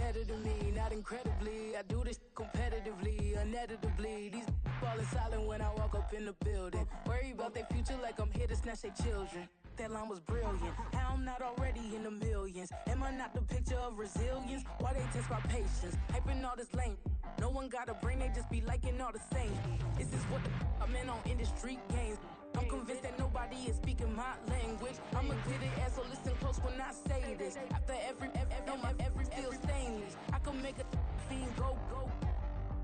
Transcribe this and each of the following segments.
better than me, not incredibly. I do this competitively, uneditably. These falling silent when I walk up in the building. Worry about their future like I'm here to snatch their children. That line was brilliant. How I'm not already in the millions? Am I not the picture of resilience? Why they test my patience? Hyping all this lame. No one got a brain, they just be liking all the same. This is what I'm in on industry games. I'm convinced that nobody is speaking my language. I'm a good ass, so listen close when I say this. After every feel stainless. I can make a fiend go.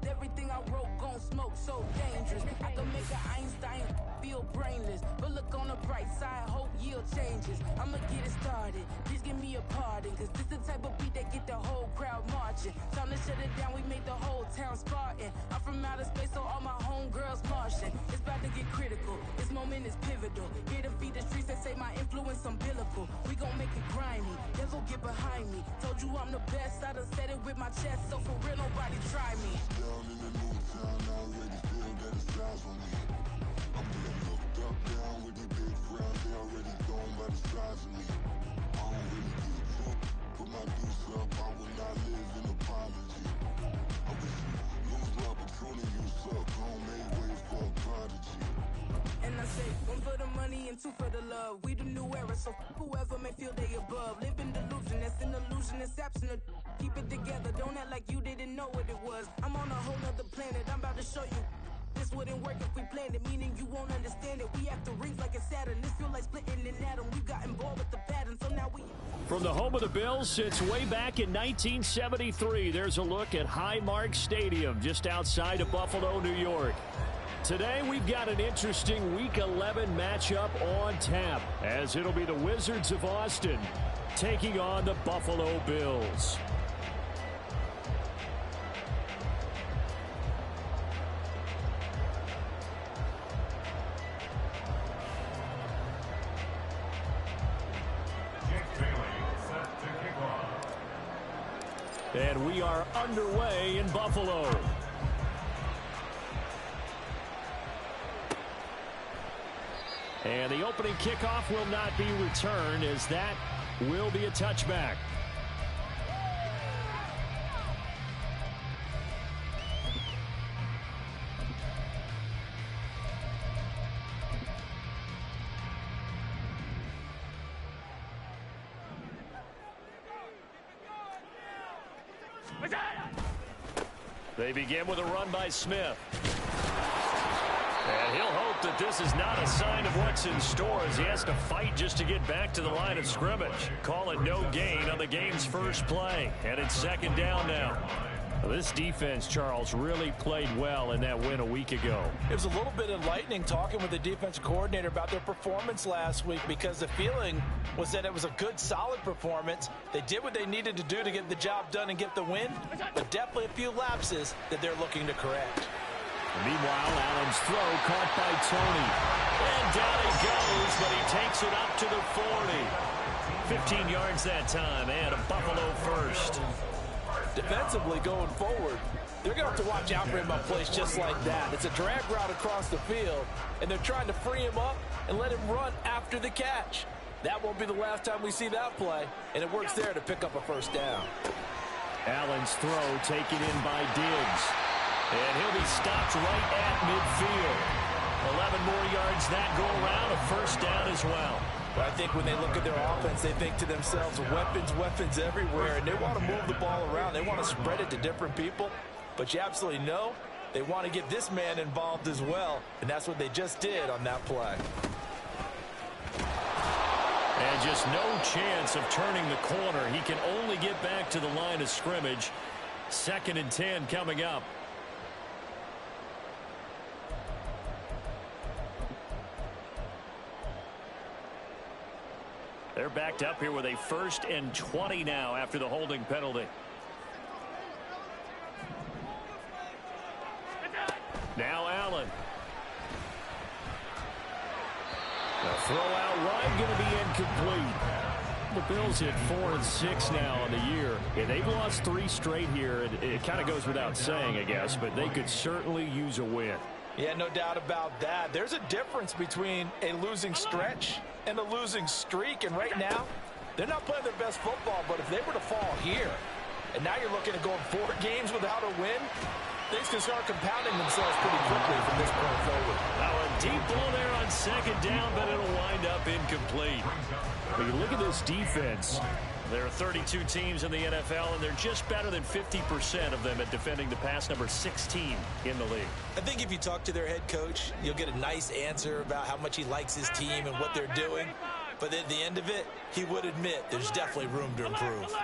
Everything I wrote gon' smoke, so dangerous. I can make an Einstein feel brainless. But look on the bright side, hope yield changes. I'ma get it started, please give me a pardon. Cause this the type of beat that get the whole crowd marching. Time to shut it down, we made the whole town Spartan. I'm from outer space, so all my homegirls Martian. It's about to get critical, this moment is pivotal. Here to feed the streets that say my influence umbilical. We gon' make it grimy, devil get behind me. Told you I'm the best, I done said it with my chest. So for real, nobody try me. Down in the new town, I already feel that it's eyes on me. I'm getting looked up, down with these big frowns, they already gone by the size of me. I don't really give a fuck, put my deuce up, I will not live in apology. I wish you lose love, but truly you suck, don't make way for a prodigy. And I say, one for the money and two for the love. We the new era, so whoever may feel they above. Live in delusion, that's an illusion, it's absent. Keep it together, don't act like you didn't know what it was. I'm on a whole nother planet, I'm about to show you. This wouldn't work if we planned it, meaning you won't understand it. We have to rings like a Saturn, this feel like splitting an atom. We got involved with the pattern, so now we... From the home of the Bills since way back in 1973, there's a look at Highmark Stadium just outside of Buffalo, New York. Today, we've got an interesting Week 11 matchup on tap, as it'll be the Wizards of Austin taking on the Buffalo Bills. And we are underway in Buffalo. And the opening kickoff will not be returned, as that will be a touchback. They begin with a run by Smith. And he'll hope that this is not a sign of what's in store, as he has to fight just to get back to the line of scrimmage. Call it no gain on the game's first play. And it's second down now. This defense, Charles, really played well in that win a week ago. It was a little bit enlightening talking with the defensive coordinator about their performance last week, because the feeling was that it was a good, solid performance. They did what they needed to do to get the job done and get the win, but definitely a few lapses that they're looking to correct. Meanwhile, Allen's throw caught by Tony. And down he goes, but he takes it up to the 40. 15 yards that time, and a Buffalo first. Defensively going forward, they're going to have to watch out for him on plays just like that. It's a drag route across the field, and they're trying to free him up and let him run after the catch. That won't be the last time we see that play, and it works there to pick up a first down. Allen's throw taken in by Diggs. And he'll be stopped right at midfield. 11 more yards that go around, a first down as well. But I think when they look at their offense, they think to themselves, weapons everywhere, and they want to move the ball around. They want to spread it to different people. But you absolutely know they want to get this man involved as well, and that's what they just did on that play. And just no chance of turning the corner. He can only get back to the line of scrimmage. 2nd and 10 coming up. They're backed up here with a 1st and 20 now after the holding penalty. Now Allen. The throw out wide going to be incomplete. The Bills hit 4-6 now on the year. Yeah, they've lost 3 straight here. It kind of goes without saying, I guess, but they could certainly use a win. Yeah, no doubt about that. There's a difference between a losing stretch and a losing streak, and right now, they're not playing their best football, but if they were to fall here, and now you're looking at going 4 games without a win. Things can start compounding themselves pretty quickly from this point forward. Now a deep ball there on second down, but it'll wind up incomplete. When you look at this defense, there are 32 teams in the NFL, and they're just better than 50% of them at defending the pass, number 16 in the league. I think if you talk to their head coach, you'll get a nice answer about how much he likes his team and what they're doing. But at the end of it, he would admit there's definitely room to improve.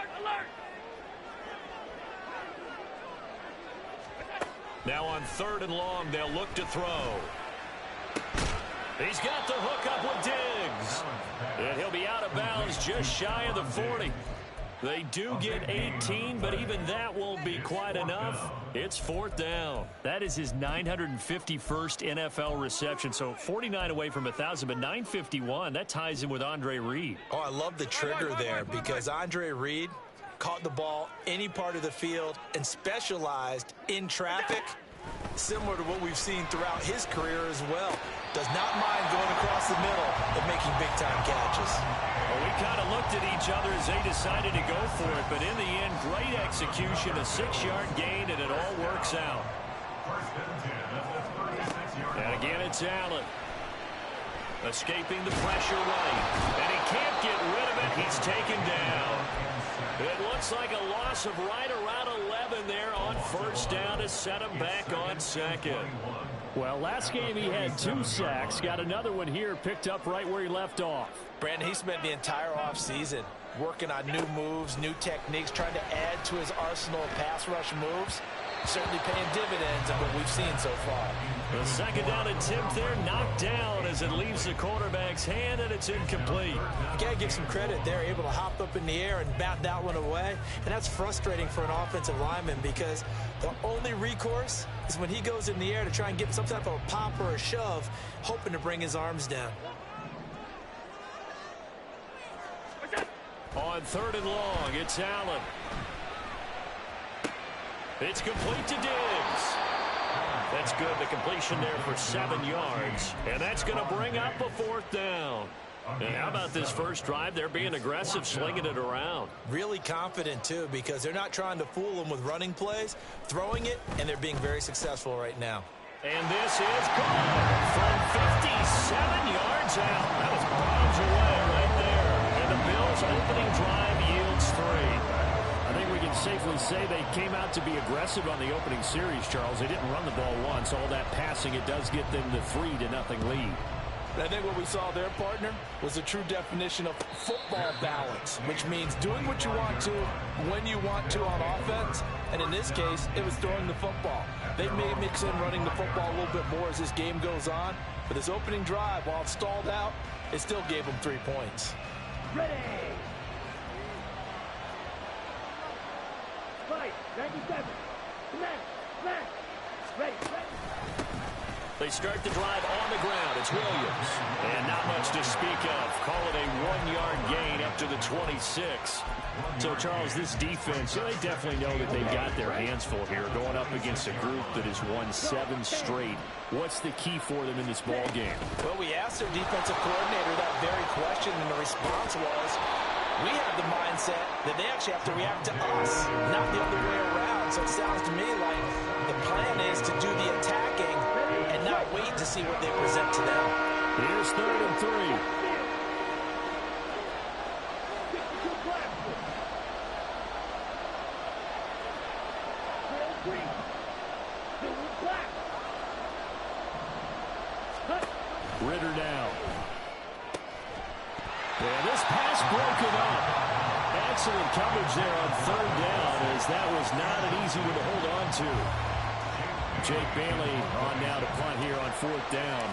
Now on 3rd and long, they'll look to throw. He's got the hook up with Diggs. And he'll be out of bounds just shy of the 40. They do get 18, but even that won't be quite enough. It's 4th down. That is his 951st NFL reception. So 49 away from 1,000, but 951. That ties him with Andre Reed. Oh, I love the trigger there because Andre Reed caught the ball any part of the field and specialized in traffic, similar to what we've seen throughout his career as well. Does not mind going across the middle and making big-time catches. Well, we kind of looked at each other as they decided to go for it, but in the end, great execution, a 6-yard gain, and it all works out. And again, it's Allen. Escaping the pressure right, and he can't get rid of it. He's taken down. It looks like a loss of right around 11 there on 1st down to set him back on 2nd. Well, last game he had 2 sacks. Got another one here, picked up right where he left off. Brandon, he spent the entire offseason working on new moves, new techniques, trying to add to his arsenal of pass rush moves. Certainly paying dividends of what we've seen so far. The 2nd down attempt there knocked down as it leaves the quarterback's hand, and it's incomplete. You got to give some credit. They're able to hop up in the air and bat that one away. And that's frustrating for an offensive lineman because the only recourse is when he goes in the air to try and get some type of a pop or a shove, hoping to bring his arms down. On 3rd and long, it's Allen. It's complete to Diggs. That's good. The completion there for 7 yards. And that's going to bring up a 4th down. And how about this first drive? They're being aggressive, slinging it around. Really confident, too, because they're not trying to fool them with running plays, throwing it, and they're being very successful right now. And this is gone from 57 yards out. That was bombs away right there. And the Bills' opening drive yields 3. I think we can safely say they came out to be aggressive on the opening series, Charles. They didn't run the ball once. All that passing, it does get them the 3-0 lead. I think what we saw there, partner, was a true definition of football balance, which means doing what you want to when you want to on offense. And in this case, it was throwing the football. They may mix in running the football a little bit more as this game goes on. But this opening drive, while it stalled out, it still gave them 3 points. Ready. Fight. 97. Smash. Ready. They start the drive on the ground. It's Williams. And not much to speak of. Call it a 1-yard gain up to the 26. So, Charles, this defense, they definitely know that they've got their hands full here going up against a group that has won 7 straight. What's the key for them in this ball game? Well, we asked their defensive coordinator that very question, and the response was, we have the mindset that they actually have to react to us, not the other way around. So it sounds to me like the plan is to do the attacking and not wait to see what they present to them. Here's 3rd and 3. Ritter down. And this pass broken up. Excellent coverage there on 3rd down, as that was not an easy one to hold on to. Jake Bailey on now to punt here on 4th down.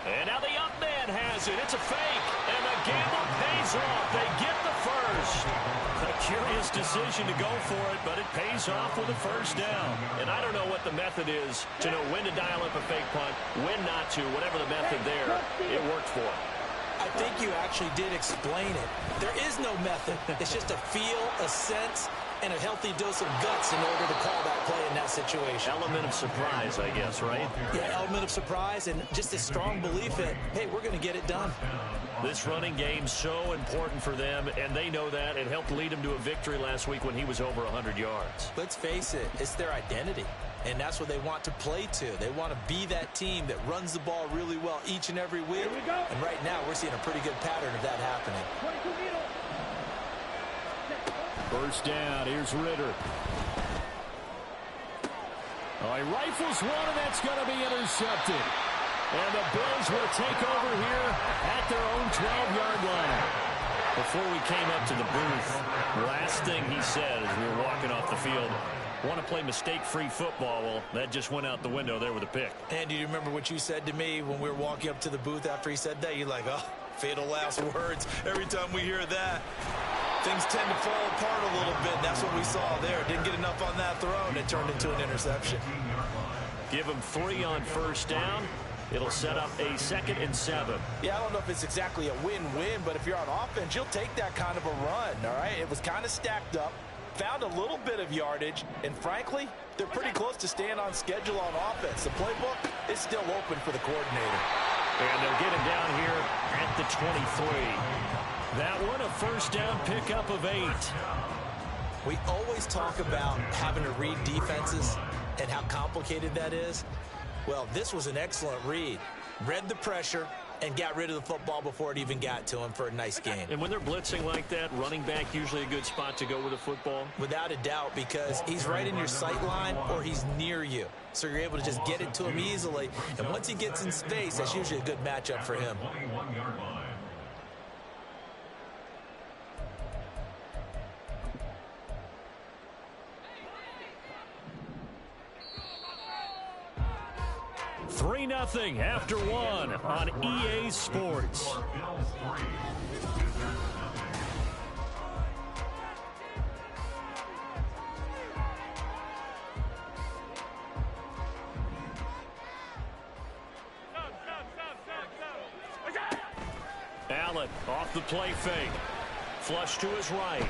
And now the up man has it. It's a fake. And the gamble pays off. They get the first. A curious decision to go for it, but it pays off with a 1st down. And I don't know what the method is to know when to dial up a fake punt, when not to. Whatever the method there, it worked for him. I think you actually did explain it. There is no method. It's just a feel, a sense, and a healthy dose of guts in order to call that play in that situation. Element of surprise, I guess, right? Yeah, element of surprise and just a strong belief that, hey, we're going to get it done. This running game's so important for them, and they know that. It helped lead them to a victory last week when he was over 100 yards. Let's face it, it's their identity, and that's what they want to play to. They want to be that team that runs the ball really well each and every week. And right now, we're seeing a pretty good pattern of that happening. First down, here's Ritter. Oh, he rifles one, and that's going to be intercepted. And the Bills will take over here at their own 12-yard line. Before we came up to the booth, last thing he said as we were walking off the field, want to play mistake-free football. Well, that just went out the window there with a pick. And do you remember what you said to me when we were walking up to the booth after he said that? You're like, oh, fatal last words. Every time we hear that, things tend to fall apart a little bit. That's what we saw there. Didn't get enough on that throw, and it turned into an interception. Give him 3 on first down. It'll set up a 2nd and 7. Yeah, I don't know if it's exactly a win-win, but if you're on offense, you'll take that kind of a run, all right? It was kind of stacked up, found a little bit of yardage, and frankly, they're pretty close to staying on schedule on offense. The playbook is still open for the coordinator. And they'll get him down here at the 23. That one, a first down pickup of 8. We always talk about having to read defenses and how complicated that is. Well, this was an excellent read. Read the pressure and got rid of the football before it even got to him for a nice gain. And when they're blitzing like that, running back usually a good spot to go with the football? Without a doubt, because he's right in your sight line or he's near you. So you're able to just get it to him easily. And once he gets in space, that's usually a good matchup for him. 3-0 after 1 on EA Sports. Allen off the play fake. Flush to his right.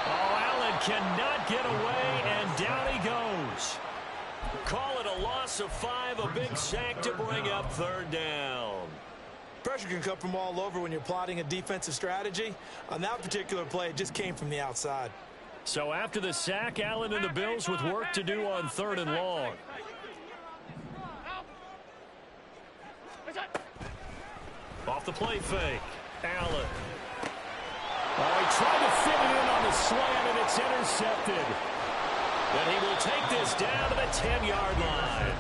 Oh, Allen cannot get away, and down he goes. Call it a loss of 5, a big sack to bring up 3rd down. Pressure can come from all over when you're plotting a defensive strategy. On that particular play, it just came from the outside. So after the sack, Allen and the Bills with work to do on 3rd and long. Off the play fake, Allen. Oh, he tried to fit it in on the slant, and it's intercepted. But he will take this down to the 10-yard line.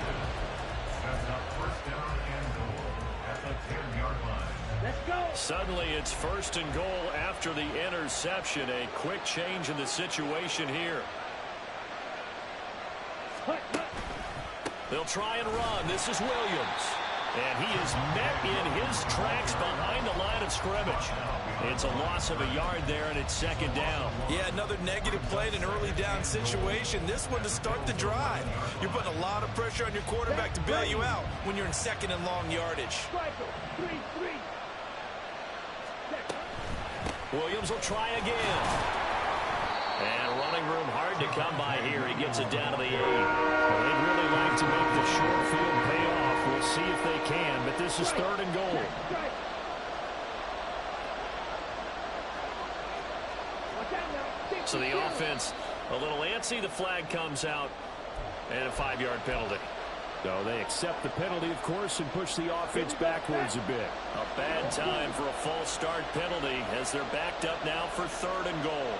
Let's go. Suddenly it's 1st and goal after the interception. A quick change in the situation here. They'll try and run. This is Williams. And he is met in his tracks behind the line of scrimmage. It's a loss of a yard there, and it's 2nd down. Yeah, another negative play in an early down situation. This one to start the drive. You're putting a lot of pressure on your quarterback to bail you out when you're in 2nd and long yardage. Williams will try again. And running room hard to come by here. He gets it down to the 8. They'd really like to make the short field pay off. We'll see if they can, but this is 3rd and goal. So the offense a little antsy. The flag comes out, and a 5-yard penalty. So they accept the penalty, of course, and push the offense backwards a bit. A bad time for a false start penalty as they're backed up now for 3rd and goal.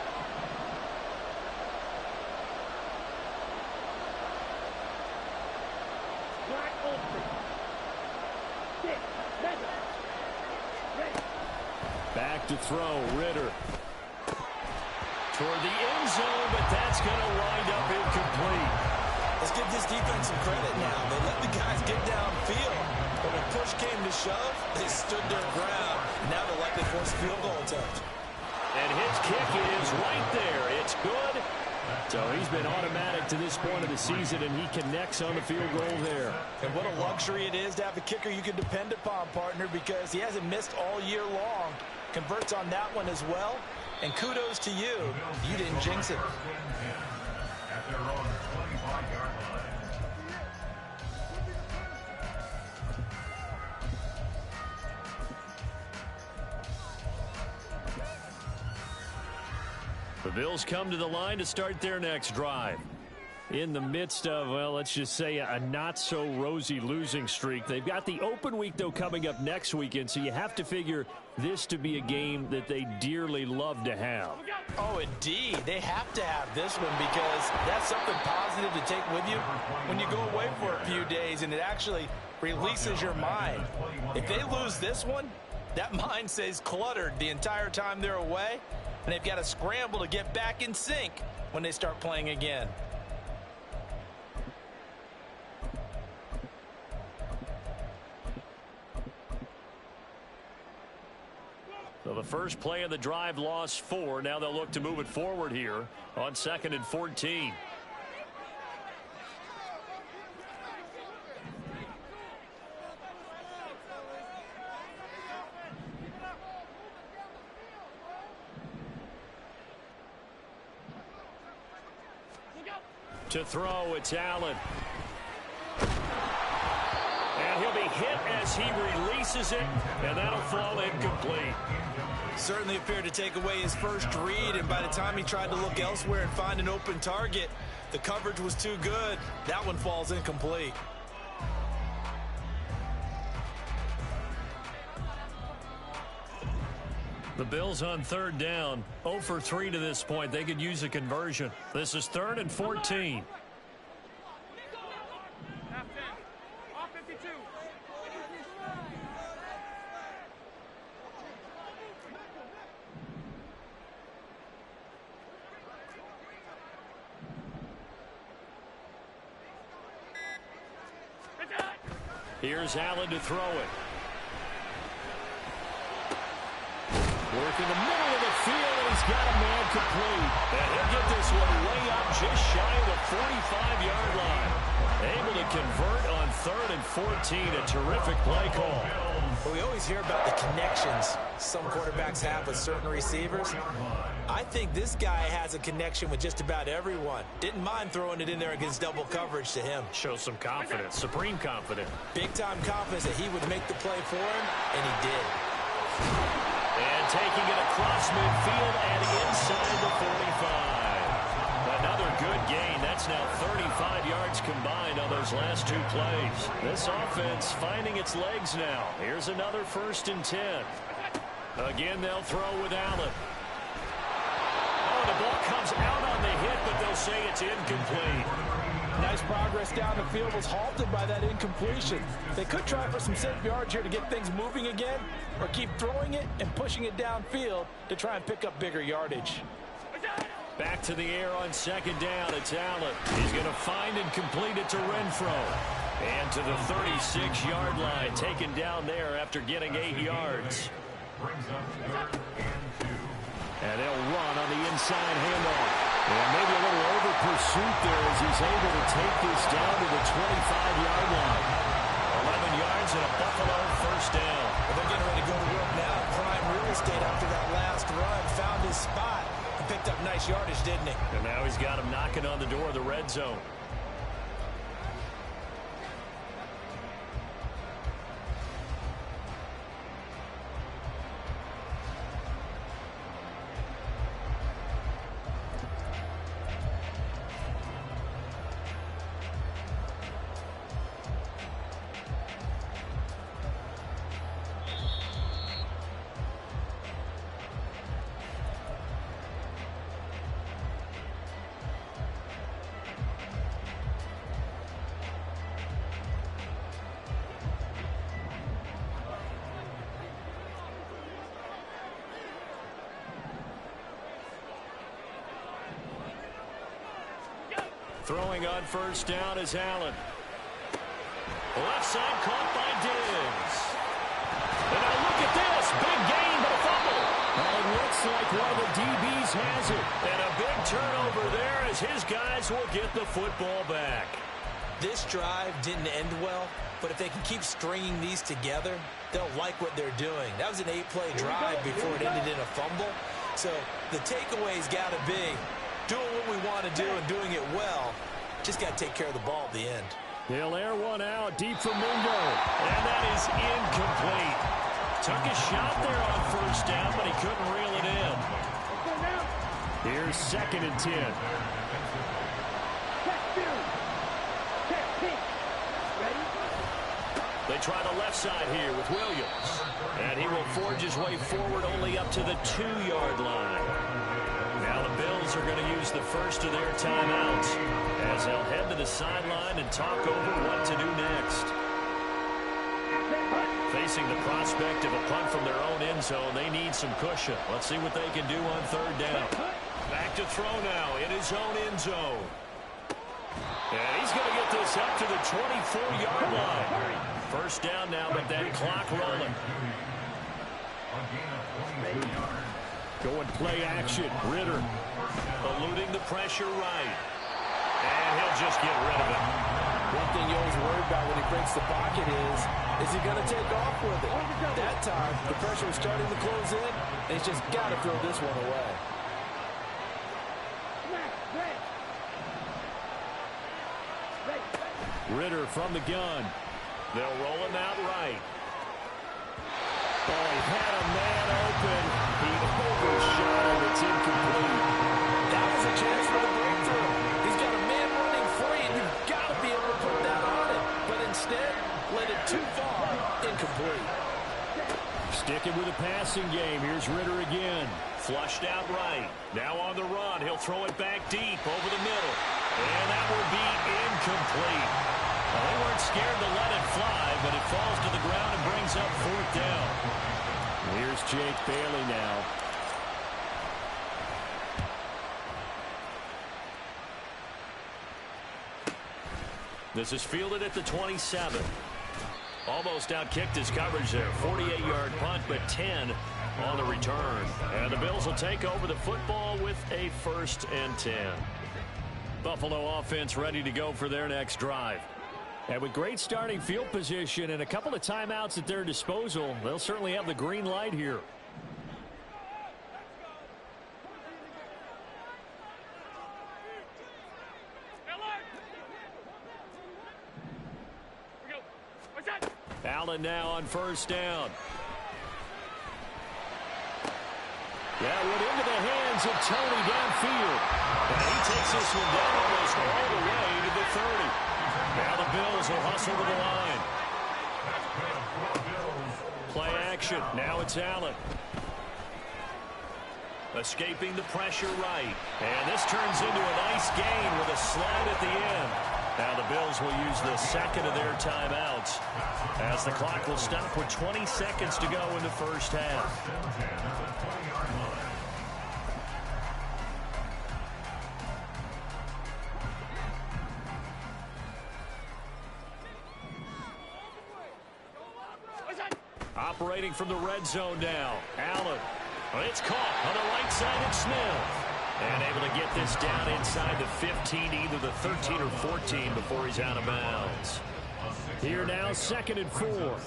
Back to throw, Ritter. Toward the end zone, but that's going to wind up incomplete. Let's give this defense some credit now. They let the guys get downfield. But when push came to shove, they stood their ground. Now they're likely to force a field goal attempt. And his kick is right there. It's good. So he's been automatic to this point of the season, and he connects on the field goal there. And what a luxury it is to have a kicker you can depend upon, partner, because he hasn't missed all year long. Converts on that one as well. And kudos to you. You didn't jinx it. At their own 25-yard line. The Bills come to the line to start their next drive. In the midst of, well, let's just say a not-so-rosy losing streak. They've got the open week, though, coming up next weekend, so you have to figure this to be a game that they dearly love to have. Oh, indeed. They have to have this one because that's something positive to take with you when you go away for a few days, and it actually releases your mind. If they lose this one, that mind stays cluttered the entire time they're away, and they've got to scramble to get back in sync when they start playing again. So the first play of the drive lost 4. Now they'll look to move it forward here on 2nd and 14. To throw, it's Allen. And he'll be hit as he releases it, and that'll fall incomplete. Certainly appeared to take away his first read, and by the time he tried to look elsewhere and find an open target, the coverage was too good. That one falls incomplete. The Bills on 3rd down, 0 for 3 to this point. They could use a conversion. This is 3rd and 14. Here's Allen to throw it. Working the middle of the field, and he's got a man complete. And he'll get this one way up just shy of the 45-yard line. Able to convert on 3rd and 14. A terrific play call. Well, we always hear about the connections some quarterbacks have with certain receivers. I think this guy has a connection with just about everyone. Didn't mind throwing it in there against double coverage to him. Shows some confidence, supreme confidence. Big-time confidence that he would make the play for him, and he did. And taking it across midfield and inside the 45. Another good gain. That's now 35 yards combined on those last 2 plays. This offense finding its legs now. Here's another 1st and 10. Again, they'll throw with Allen. Oh, the ball comes out on the hit, but they'll say it's incomplete. Nice progress down the field was halted by that incompletion. They could try for some safe yards here to get things moving again, or keep throwing it and pushing it downfield to try and pick up bigger yardage. Back to the air on 2nd down. It's Allen. He's going to find and complete it to Renfro. And to the 36-yard line, taken down there after getting 8 yards. And they'll run on the inside handoff. And maybe a little over pursuit there as he's able to take this down to the 25-yard line. 11 yards and a Buffalo 1st down. Well, they're getting ready to go to work now. Prime real estate after that last run. Found his spot and picked up nice yardage, didn't he? And now he's got him knocking on the door of the red zone. Throwing on 1st down is Allen. Left side caught by Diggs. And now look at this. Big gain, but a fumble. And it looks like one of the DBs has it. And a big turnover there as his guys will get the football back. This drive didn't end well, but if they can keep stringing these together, they'll like what they're doing. That was an 8-play drive before it ended in a fumble. So the takeaway's got to be doing what we want to do and doing it well. Just got to take care of the ball at the end. He'll air one out deep for Mingo. And that is incomplete. Took a shot there on first down, but he couldn't reel it in. Here's 2nd and 10. They try the left side here with Williams. And he will forge his way forward only up to the 2-yard line. Now the Bills are going to use the first of their timeouts as they'll head to the sideline and talk over what to do next. Facing the prospect of a punt from their own end zone, they need some cushion. Let's see what they can do on 3rd down. Back to throw now in his own end zone. And he's going to get this up to the 24-yard line. First down now, but that clock rolling. Going play action. Ritter eluding the pressure right. And he'll just get rid of it. One thing you always worry about when he breaks the pocket is he going to take off with it? That time, the pressure was starting to close in, and he's just got to throw this one away. Ritter from the gun. They'll roll him out right. Oh, he had a man open. He overshot it. It's incomplete. That was a chance for the breakthrough. He's got a man running free, and you've got to be able to put that on it. But instead, let it too far. Incomplete. Sticking with the passing game. Here's Ritter again. Flushed out right. Now on the run. He'll throw it back deep over the middle. And that will be incomplete. Well, they weren't scared to let it fly, but it falls to the ground and brings up 4th down. Here's Jake Bailey now. This is fielded at the 27. Almost outkicked his coverage there. 48-yard punt, but 10 on the return. And the Bills will take over the football with a 1st and 10. Buffalo offense ready to go for their next drive. And with great starting field position and a couple of timeouts at their disposal, they'll certainly have the green light here. Allen now on 1st down. That went into the hands of Tony downfield. And he takes this one down almost all the way to the 30. Now the Bills will hustle to the line. Play action. Now it's Allen. Escaping the pressure right. And this turns into a nice gain with a slide at the end. Now the Bills will use the 2nd of their timeouts as the clock will stop with 20 seconds to go in the first half. Operating from the red zone now. Allen. It's caught on the right side of Smith. And able to get this down inside the 15, either the 13 or 14 before he's out of bounds. Here now, 2nd and 4.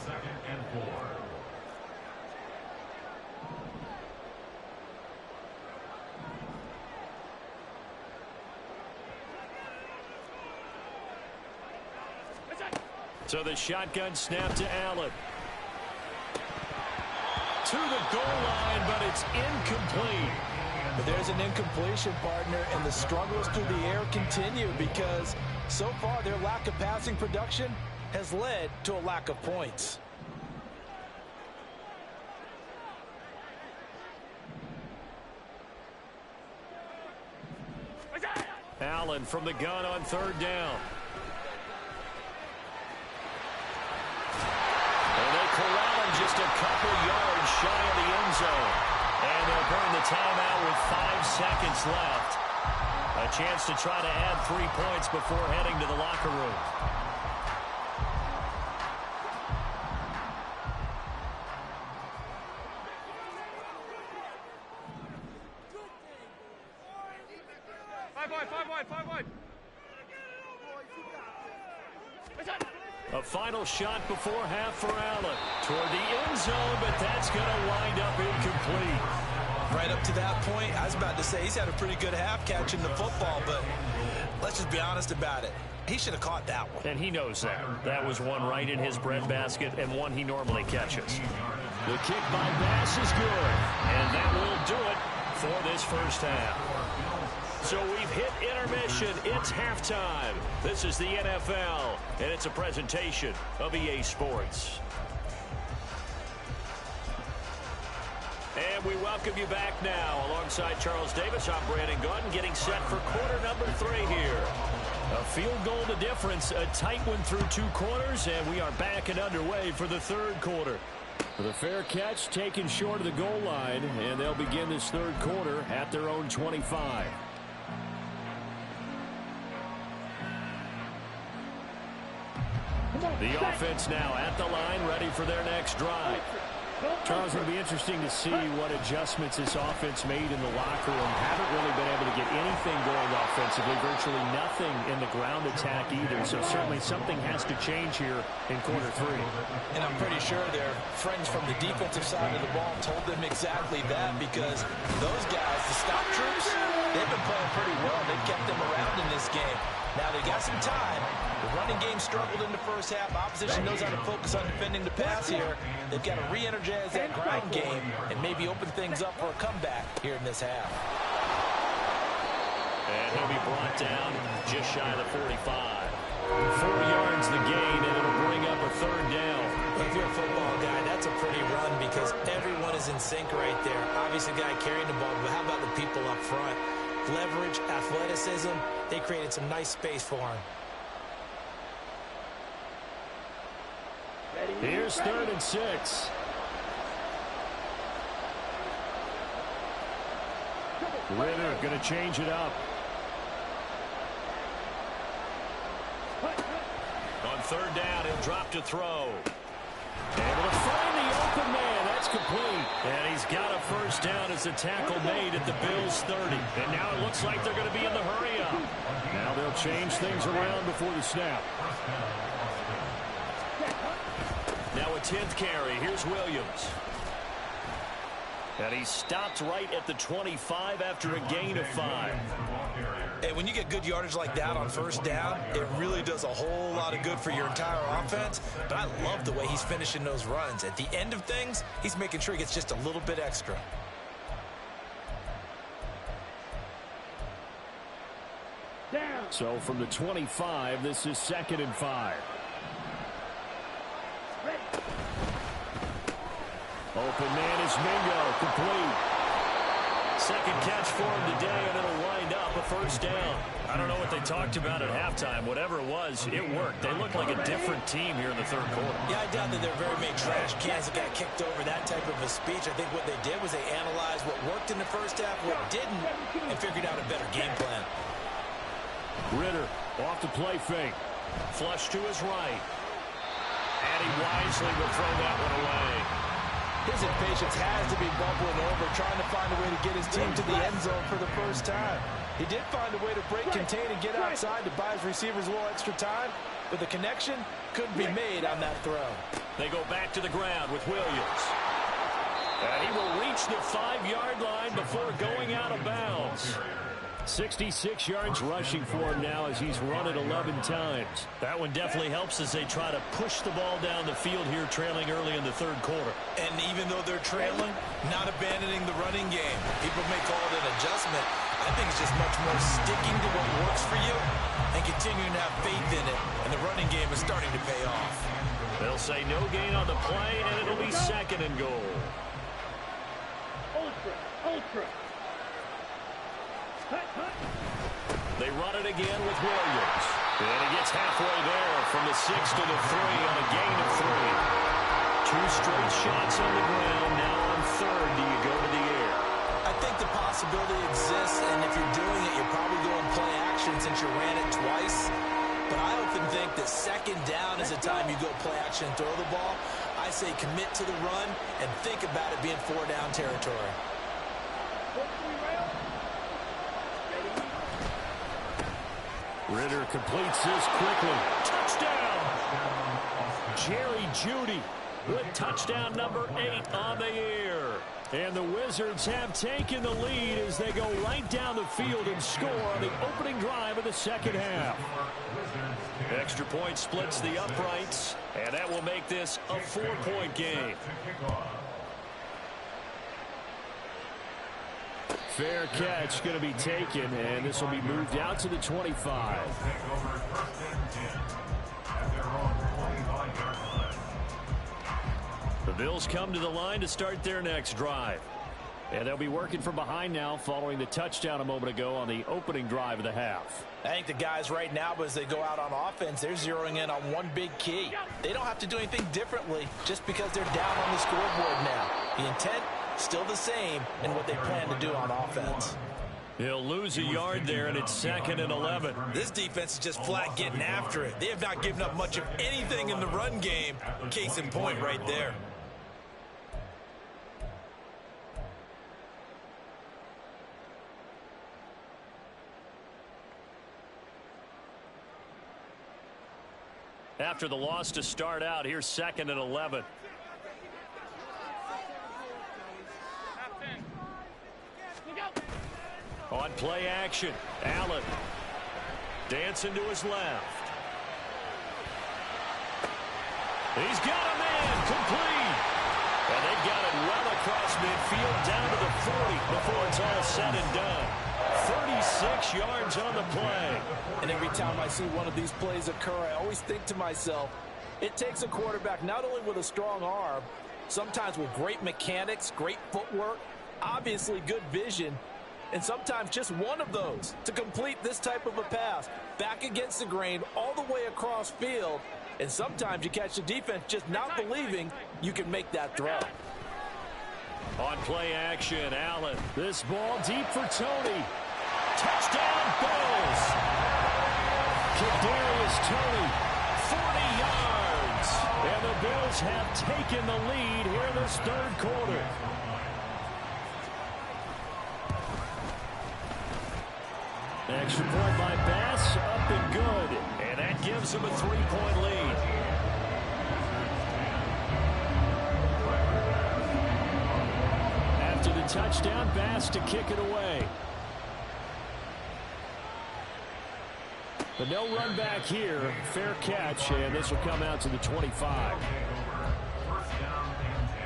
So the shotgun snap to Allen. To the goal line, but it's incomplete. But there's an incompletion, partner, and the struggles through the air continue because so far their lack of passing production has led to a lack of points. Allen from the gun on 3rd down. And they corral him just a couple yards shy of the end zone. And they'll burn the timeout with 5 seconds left. A chance to try to add 3 points before heading to the locker room. Five wide. A final shot before half for Allen. Toward the end zone, but that's going to wind up incomplete. Right up to that point, I was about to say he's had a pretty good half catching the football, but let's just be honest about it. He should have caught that one. And he knows that. That was one right in his breadbasket and one he normally catches. The kick by Bass is good. And that will do it for this first half. So we've hit intermission. It's halftime. This is the NFL, and it's a presentation of EA Sports. And we welcome you back now. Alongside Charles Davis, I'm Brandon Gordon, getting set for quarter number 3 here. A field goal to difference, a tight one through 2 quarters, and we are back and underway for the third quarter. The fair catch taken short of the goal line, and they'll begin this third quarter at their own 25. The offense now at the line, ready for their next drive. Charles, it'll be interesting to see what adjustments this offense made in the locker room. Haven't really been able to get anything going offensively, virtually nothing in the ground attack either. So certainly something has to change here in quarter 3. And I'm pretty sure their friends from the defensive side of the ball told them exactly that, because those guys, the stop troops, they've been playing pretty well. They've kept them around in this game. Now they got some time. The running game struggled in the first half. Opposition knows how to focus on defending the pass here. They've got to re-energize that ground game and maybe open things up for a comeback here in this half. And he'll be brought down just shy of the 45. 4 yards the gain, and it'll bring up a third down. If you're a football guy, that's a pretty run because everyone is in sync right there. Obviously, the guy carrying the ball, but how about the people up front? Leverage, athleticism, they created some nice space for him. Here's 3rd and 6. Ritter going to change it up. On 3rd down, he'll drop to throw. Able to find the open man. That's complete. And he's got a first down as the tackle made at the Bills' 30. And now it looks like they're going to be in the hurry-up. Now they'll change things around before the snap. Now a 10th carry. Here's Williams. And he stopped right at the 25 after a gain of 5. And when you get good yardage like that on first down, it really does a whole lot of good for your entire offense. But I love the way he's finishing those runs. At the end of things, he's making sure he gets just a little bit extra. So from the 25, this is 2nd and 5. Open man is Mingo, complete. Second catch for him today, and it'll wind up a first down. I don't know what they talked about at halftime. Whatever it was, it worked. They look like a different team here in the third quarter. Yeah, I doubt that there are very many trash cans that got kicked over that type of a speech. I think what they did was they analyzed what worked in the first half, what didn't, and figured out a better game plan. Ritter off the play fake. Flush to his right. And he wisely will throw that one away. His impatience has to be bubbling over, trying to find a way to get his team to the end zone for the first time. He did find a way to break, contain, and get outside to buy his receivers a little extra time, but the connection couldn't be made on that throw. They go back to the ground with Williams. And he will reach the 5-yard line before going out of bounds. 66 yards rushing for him now as he's run it 11 times. That one definitely helps as they try to push the ball down the field here, trailing early in the third quarter. And even though they're trailing, not abandoning the running game. People may call it an adjustment. I think it's just much more sticking to what works for you and continuing to have faith in it. And the running game is starting to pay off. They'll say no gain on the play, and it'll be 2nd and goal. Ultra. They run it again with Williams. And he gets halfway there from the 6 to the 3 on a gain of 3. 2 straight shots on the ground. Now on 3rd, do you go to the air? I think the possibility exists, and if you're doing it, you're probably going play action since you ran it twice. But I often think that 2nd down is the time you go play action and throw the ball. I say commit to the run and think about it being 4-down territory. Ritter completes this quickly. Touchdown! Jerry Jeudy with touchdown number 8 on the year. And the Wizards have taken the lead as they go right down the field and score on the opening drive of the second half. Extra point splits the uprights, and that will make this a 4-point game. Fair catch going to be taken, and this will be moved out to the 25. The Bills come to the line to start their next drive. And they'll be working from behind now following the touchdown a moment ago on the opening drive of the half. I think the guys right now, as they go out on offense, they're zeroing in on one big key. They don't have to do anything differently just because they're down on the scoreboard now. The intent, still the same in what they plan to do on offense. He'll lose a yard there, and it's 2nd and 11. This defense is just flat getting after it. They have not given up much of anything in the run game. Case in point right there. After the loss to start out, here's 2nd and 11. On play action, Allen dancing to his left. He's got a man complete. And they've got it well across midfield down to the 40 before it's all said and done. 36 yards on the play. And every time I see one of these plays occur, I always think to myself, it takes a quarterback not only with a strong arm, sometimes with great mechanics, great footwork, obviously good vision, and sometimes just one of those to complete this type of a pass back against the grain all the way across field. And sometimes you catch the defense just not believing you can make that throw. On play action, Allen. This ball deep for Tony. Touchdown, Bills. Kadarius Toney, 40 yards. And the Bills have taken the lead here in this third quarter. Extra point by Bass, up and good. And that gives them a 3-point lead. After the touchdown, Bass to kick it away. But no run back here. Fair catch, and this will come out to the 25. First down and 10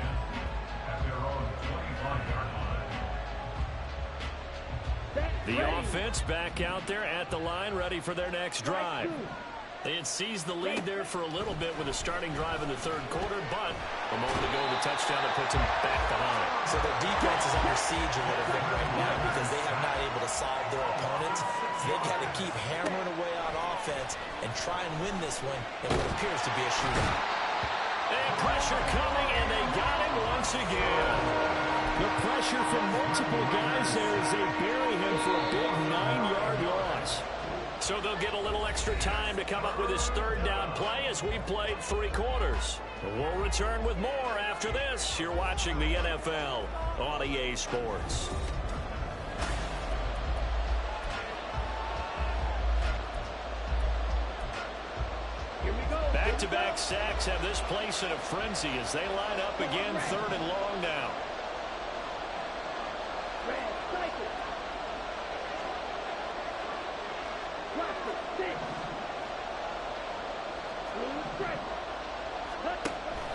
at their own 25-yard line. The offense back out there at the line, ready for their next drive. They had seized the lead there for a little bit with a starting drive in the third quarter, but a moment ago, the touchdown that puts them back behind. So their defense is under siege a little bit right now because they have not able to solve their opponents. They've got to keep hammering away on offense and try and win this one in what appears to be a shootout. And pressure coming, and they got him once again. The pressure from multiple guys there as they bury him for a big 9-yard loss. So they'll get a little extra time to come up with his third down play as we played 3 quarters. We'll return with more after this. You're watching the NFL on EA Sports. Back-to-back sacks have this place in a frenzy as they line up again, 3rd and long now.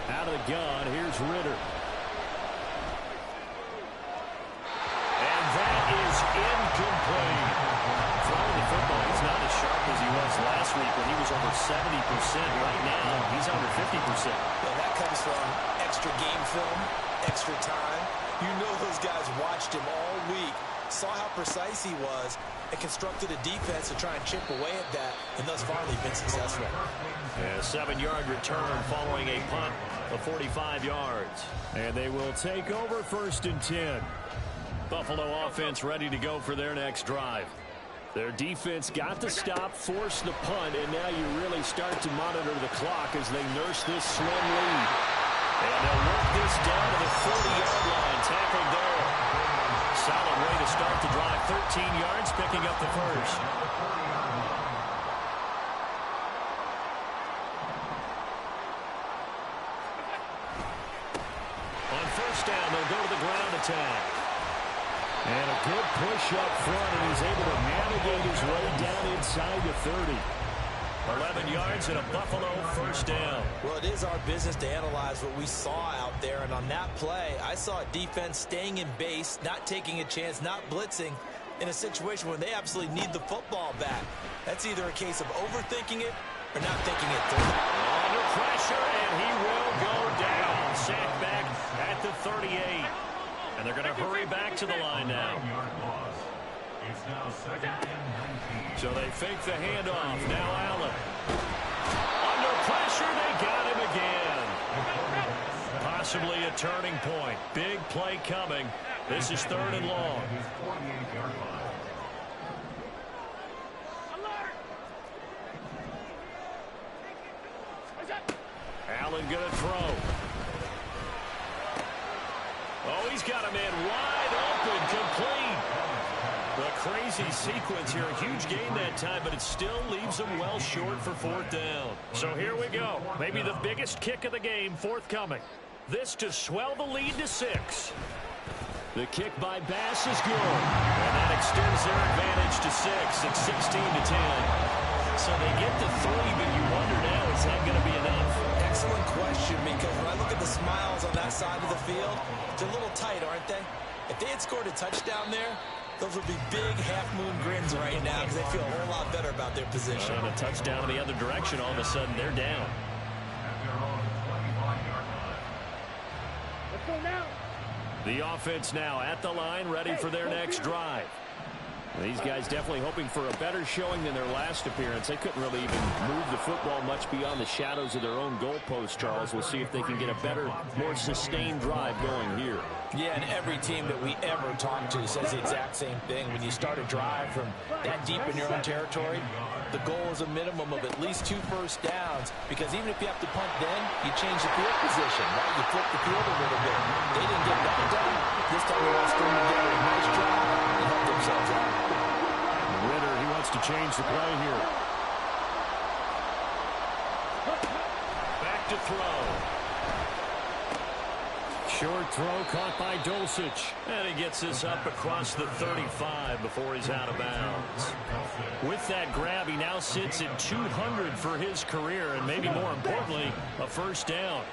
Out of the gun, here's Ritter. And that is incomplete. Throwing the football, he's not as sharp as he was last week when he was over 70%. Right now, he's under 50%. Well, that comes from extra game film, extra time. You know those guys watched him all week, saw how precise he was, and constructed a defense to try and chip away at that, and thus far they've been successful. A 7-yard return following a punt of 45 yards. And they will take over 1st and 10. Buffalo offense ready to go for their next drive. Their defense got the stop, forced the punt, and now you really start to monitor the clock as they nurse this slim lead. And they'll work this down to the 40-yard line, tackled there. Solid way to start the drive, 13 yards, picking up the first. On 1st first down. They'll go to the ground attack. And a good push up front, and he's able to navigate his way down inside the 30. 11 yards and a Buffalo first down. Well, it is our business to analyze what we saw out there, and on that play, I saw a defense staying in base, not taking a chance, not blitzing in a situation where they absolutely need the football back. That's either a case of overthinking it or not thinking it through. Under pressure, and he will go down. Sacked back at the 38. And they're going to hurry back to the line now. It's now second and 19. So they fake the handoff. Now Allen. Under pressure, they got him again. Possibly a turning point. Big play coming. This is 3rd and long. Allen going to throw. Oh, he's got a man wide open, complete. The crazy sequence here. A huge gain that time, but it still leaves him well short for 4th down. So here we go. Maybe the biggest kick of the game forthcoming. This to swell the lead to 6. The kick by Bass is good. And that extends their advantage to 6. It's 16-10. So they get to 3, but you wonder now, is that going to be enough? Excellent question, because when I look at the smiles on that side of the field, they're a little tight, aren't they? If they had scored a touchdown there, those would be big half-moon grins right now because they feel a whole lot better about their position. And a touchdown in the other direction, all of a sudden they're down. Let's go now. The offense now at the line, ready for their next drive. These guys definitely hoping for a better showing than their last appearance. They couldn't really even move the football much beyond the shadows of their own goalpost, Charles. We'll see if they can get a better, more sustained drive going here. Yeah, and every team that we ever talk to says the exact same thing. When you start a drive from that deep in your own territory, the goal is a minimum of at least 2 first downs, because even if you have to punt then, you change the field position, right? You flip the field a little bit. They didn't get that done. This time they want to string together a nice drive and help themselves out. Ritter, he wants to change the play here. Back to throw. Short throw caught by Dulcich. And he gets this up across the 35 before he's out of bounds. With that grab, he now sits at 200 for his career, and maybe more importantly, a first down.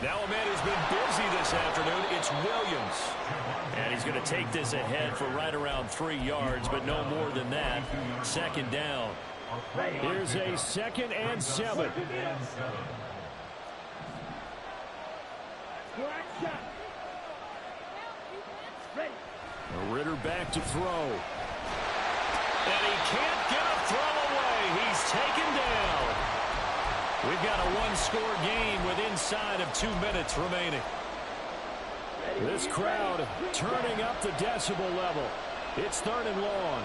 Now a man who's been busy this afternoon, it's Williams. And he's going to take this ahead for right around 3 yards, but no more than that. 2nd down. Here's a 2nd and 7. Ritter back to throw. And he can't get a throw away. He's taken down. We've got a 1-score game with inside of 2 minutes remaining. This crowd turning up the decibel level. It's 3rd and long.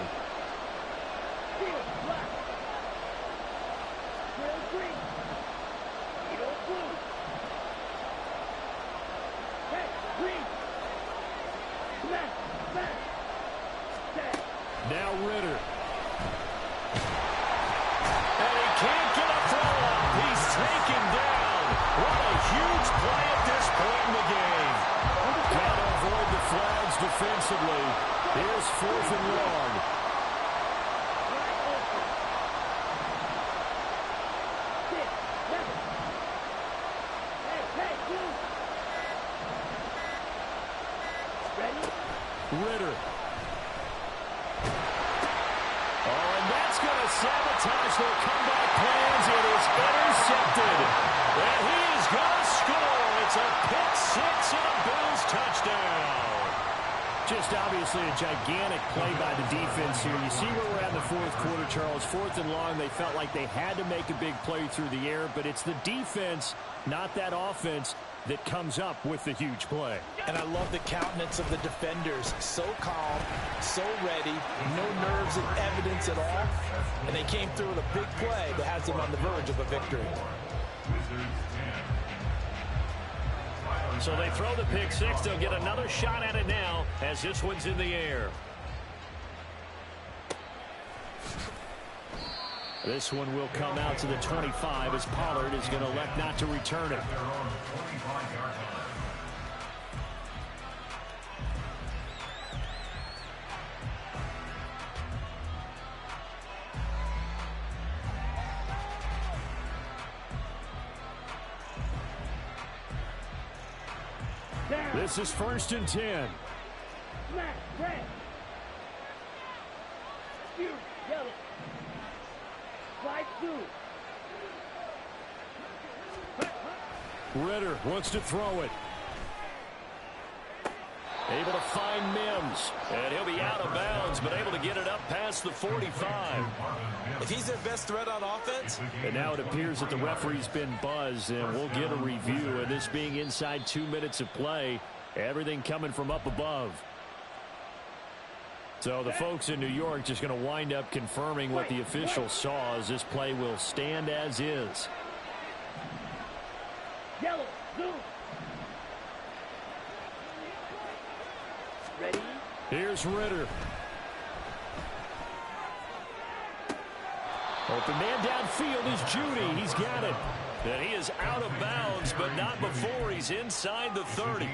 Now Ritter. And he can't get a throw up. He's taken down. What a huge play at this point in the game. Got to avoid the flags defensively. Here's 4th and long. Ritter. Oh, and that's going to sabotage their comeback plans. It is intercepted. And he is going to score. It's a pick 6 and a Bills touchdown. Just obviously a gigantic play by the defense here. You see where we're at in the 4th quarter, Charles. 4th and long, they felt like they had to make a big play through the air, but it's the defense, not that offense, that comes up with the huge play. And I love the countenance of the defenders. So calm, so ready, no nerves and evidence at all. And they came through with a big play that has them on the verge of a victory. So they throw the pick 6. They'll get another shot at it now as this one's in the air. This one will come out to the 25 as Pollard is going to elect not to return it. This is 1st and 10. Smash, red. Shoot, yellow. Slide through. Ritter wants to throw it. Able to find Mims. And he'll be out of bounds, but able to get it up past the 45. If he's their best threat on offense. And now it appears that the referee's been buzzed, and we'll get a review. And this being inside 2 minutes of play, everything coming from up above. So the folks in New York just going to wind up confirming what the official saw, as this play will stand as is. Yellow, zoom. Ready? Here's Ritter. Open man downfield is Judy. He's got it. And he is out of bounds, but not before he's inside the 30.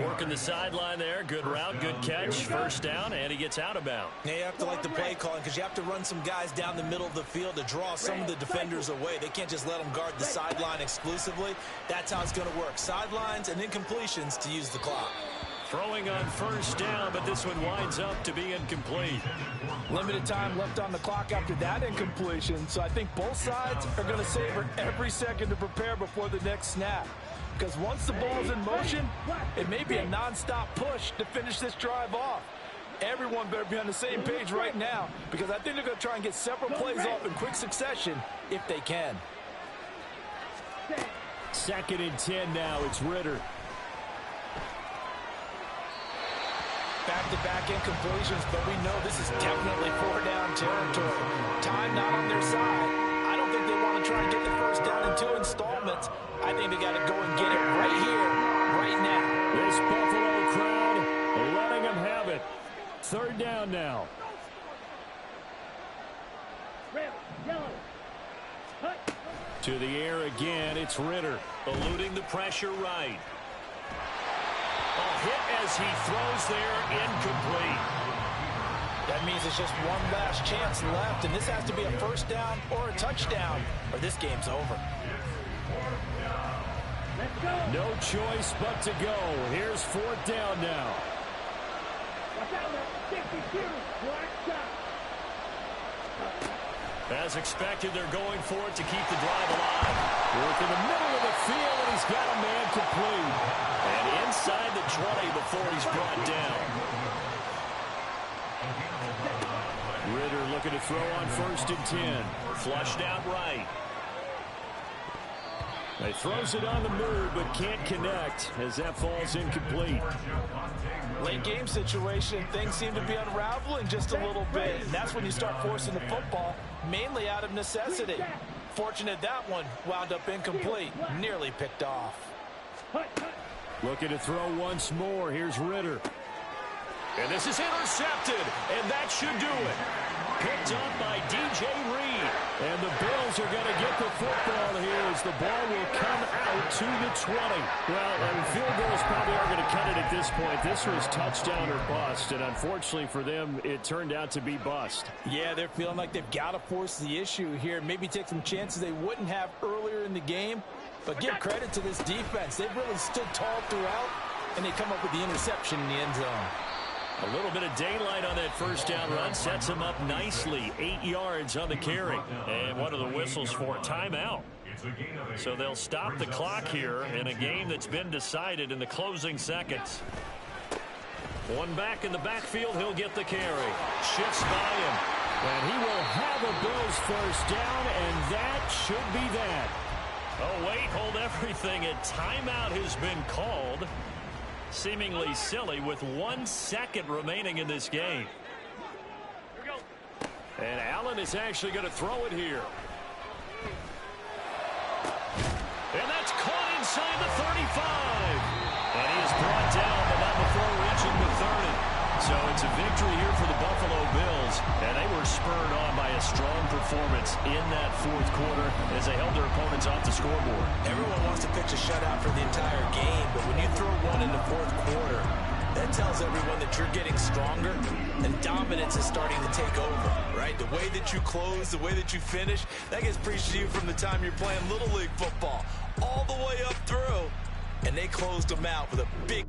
Working the sideline there. Good route, good catch. First down, and he gets out of bounds. Yeah, you have to like the play calling because you have to run some guys down the middle of the field to draw some of the defenders away. They can't just let them guard the sideline exclusively. That's how it's going to work. Sidelines and incompletions to use the clock. Throwing on first down, but this one winds up to be incomplete. Limited time left on the clock after that incompletion, so I think both sides are going to savor every second to prepare before the next snap. Because once the ball's in motion, it may be a nonstop push to finish this drive off. Everyone better be on the same page right now, because I think they're going to try and get several plays off in quick succession if they can. 2nd and 10 now. It's Ritter. Back-to-back incompletions, but we know this is definitely 4-down territory. Time not on their side. I don't think they want to try and get the first down in 2 installments. I think they got to go and get it right here, right now. This Buffalo crowd letting them have it. 3rd down now. Red, yellow. Hut. To the air again, it's Ritter. Eluding the pressure right. A hit as he throws there, incomplete. That means it's just one last chance left, and this has to be a first down or a touchdown, or this game's over. Let's go. No choice but to go. Here's 4th down now. Watch out, 62. Black shot. As expected, they're going for it to keep the drive alive. Work in the middle of the field, and he's got a man complete. And inside the 20 before he's brought down. Ritter looking to throw on 1st and 10. Flushed out right. He throws it on the move, but can't connect as that falls incomplete. Late game situation, things seem to be unraveling just a little bit. And that's when you start forcing the football, mainly out of necessity. Fortunate that one wound up incomplete, nearly picked off. Looking to throw once more. Here's Ritter. And this is intercepted, and that should do it. Picked up by DJ Reed. And the Bills are going to get the football here as the ball will come out to the 20. Well, and field goals probably are going to cut it at this point. This was touchdown or bust, and unfortunately for them, it turned out to be bust. Yeah, they're feeling like they've got to force the issue here. Maybe take some chances they wouldn't have earlier in the game. But give credit to this defense. They've really stood tall throughout, and they come up with the interception in the end zone. A little bit of daylight on that first down run sets him up nicely. 8 yards on the carry. And one of the whistles for a timeout. So they'll stop the clock here in a game that's been decided in the closing seconds. One back in the backfield, he'll get the carry. Shifts by him. And he will have a Bills first down, and that should be that. Oh, wait, hold everything. A timeout has been called. Seemingly silly with 1 second remaining in this game. And Allen is actually going to throw it here. And that's caught inside the 35. And he is brought down, but not before reaching the 30. So it's a victory here for the Buffalo Bills. And they were spurred on by a strong performance in that fourth quarter as they held their opponents off the scoreboard. Everyone wants to pitch a shutout for the entire game, but when you throw one in the fourth quarter, that tells everyone that you're getting stronger and dominance is starting to take over, right? The way that you close, the way that you finish, that gets preached to you from the time you're playing Little League football all the way up through, and they closed them out with a big